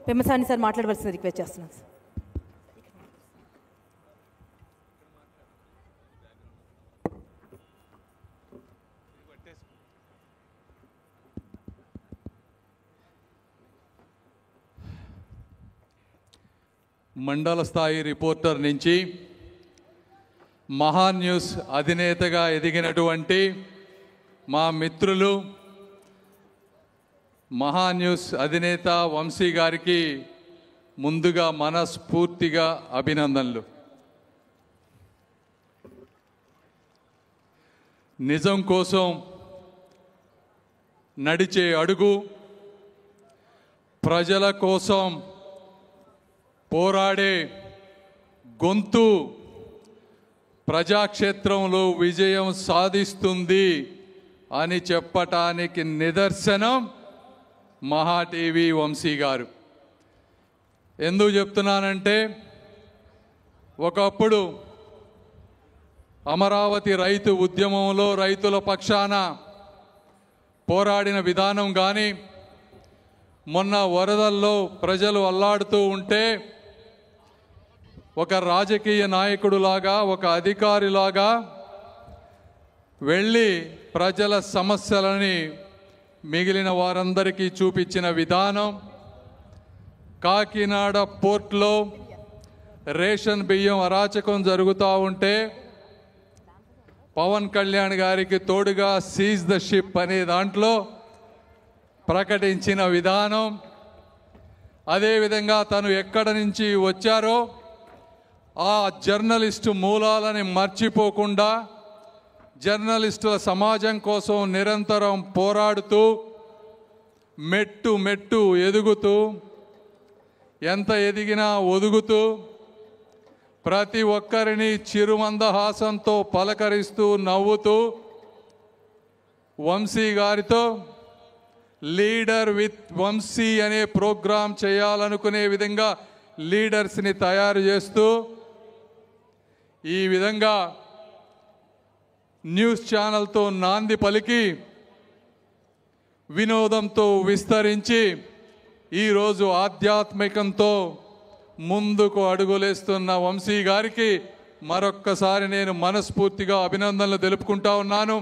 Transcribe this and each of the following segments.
Pemmasani sir మాట్లాడవలసిన request చేస్తున్నాను sir. మండల స్థాయి రిపోర్టర్ నుంచి మహా న్యూస్ అధినేతగా ఎదిగినటువంటి మా మిత్రులు మహా న్యూస్ అధినేత వంశీ గారికి ముందుగా మనస్ఫూర్తిగా అభినందనలు. నిజం కోసం నడిచే అడుగు, ప్రజల కోసం పోరాడే గొంతు ప్రజాక్షేత్రంలో విజయం సాధిస్తుంది అని చెప్పటానికి నిదర్శనం మహా టీవీ వంశీ గారు. ఎందుకు చెప్తున్నానంటే, ఒకప్పుడు అమరావతి రైతు ఉద్యమంలో రైతుల పక్షాన పోరాడిన విధానం కానీ, మొన్న వరదల్లో ప్రజలు అల్లాడుతూ ఉంటే ఒక రాజకీయ నాయకుడులాగా, ఒక అధికారిలాగా వెళ్ళి ప్రజల సమస్యలని మిగిలిన వారందరికీ చూపించిన విధానం, కాకినాడ పోర్ట్లో రేషన్ బియ్యం అరాచకం జరుగుతూ ఉంటే పవన్ కళ్యాణ్ గారికి తోడుగా సీజ్ ద షిప్ అనే దాంట్లో ప్రకటించిన విధానం, అదేవిధంగా తను ఎక్కడి నుంచి వచ్చారో ఆ జర్నలిస్టు మూలాలని మర్చిపోకుండా జర్నలిస్టుల సమాజం కోసం నిరంతరం పోరాడుతూ మెట్టు మెట్టు ఎదుగుతూ, ఎంత ఎదిగినా ఒదుగుతూ, ప్రతి ఒక్కరిని చిరుమందహాసంతో పలకరిస్తూ నవ్వుతూ వంశీ గారితో లీడర్ విత్ వంశీ అనే ప్రోగ్రాం చేయాలనుకునే విధంగా లీడర్స్ని తయారు చేస్తూ ఈ విధంగా న్యూస్ ఛానల్తో నాంది పలికి వినోదంతో విస్తరించి ఈరోజు ఆధ్యాత్మికంతో ముందుకు అడుగులేస్తున్న వంశీ గారికి మరొక్కసారి నేను మనస్ఫూర్తిగా అభినందనలు తెలుపుకుంటా ఉన్నాను.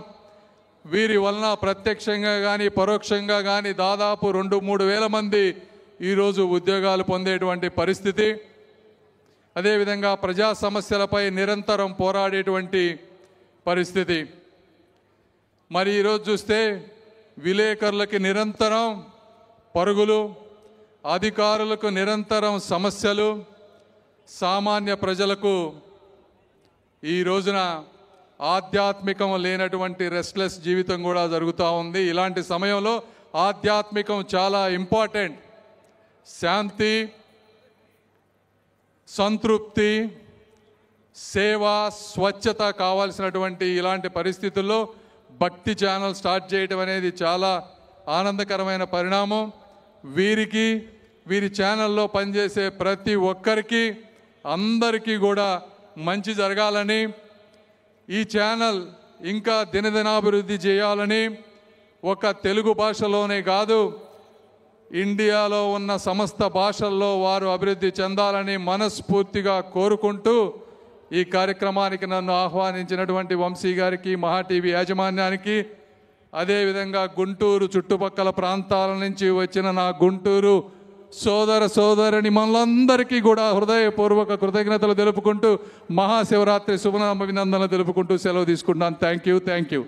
వీరి వలన ప్రత్యక్షంగా కానీ పరోక్షంగా కానీ దాదాపు 2-3 వేల మంది ఈరోజు ఉద్యోగాలు పొందేటువంటి పరిస్థితి, అదేవిధంగా ప్రజా సమస్యలపై నిరంతరం పోరాడేటువంటి పరిస్థితి. మరి ఈరోజు చూస్తే విలేకరులకి నిరంతరం పరుగులు, అధికారులకు నిరంతరం సమస్యలు, సామాన్య ప్రజలకు ఈ రోజున ఆధ్యాత్మికం లేనటువంటి రెస్ట్లెస్ జీవితం కూడా జరుగుతూ ఉంది. ఇలాంటి సమయంలో ఆధ్యాత్మికం చాలా ఇంపార్టెంట్. శాంతి, సంతృప్తి, సేవ, స్వచ్ఛత కావాల్సినటువంటి ఇలాంటి పరిస్థితుల్లో భక్తి ఛానల్ స్టార్ట్ చేయడం అనేది చాలా ఆనందకరమైన పరిణామం. వీరికి, వీరి ఛానల్లో పనిచేసే ప్రతి ఒక్కరికి, అందరికీ కూడా మంచి జరగాలని, ఈ ఛానల్ ఇంకా దినదినాభివృద్ధి చేయాలని, ఒక తెలుగు భాషలోనే కాదు ఇండియాలో ఉన్న సమస్త భాషల్లో వారు అభివృద్ధి చెందాలని మనస్ఫూర్తిగా కోరుకుంటూ ఈ కార్యక్రమానికి నన్ను ఆహ్వానించినటువంటి వంశీ గారికి, మహా టీవీ యాజమాన్యానికి, అదేవిధంగా గుంటూరు చుట్టుపక్కల ప్రాంతాల నుంచి వచ్చిన నా గుంటూరు సోదర సోదరుని మనందరికీ కూడా హృదయపూర్వక కృతజ్ఞతలు తెలుపుకుంటూ మహాశివరాత్రి శుభాభినందనలు తెలుపుకుంటూ సెలవు తీసుకుంటున్నాను. Thank you.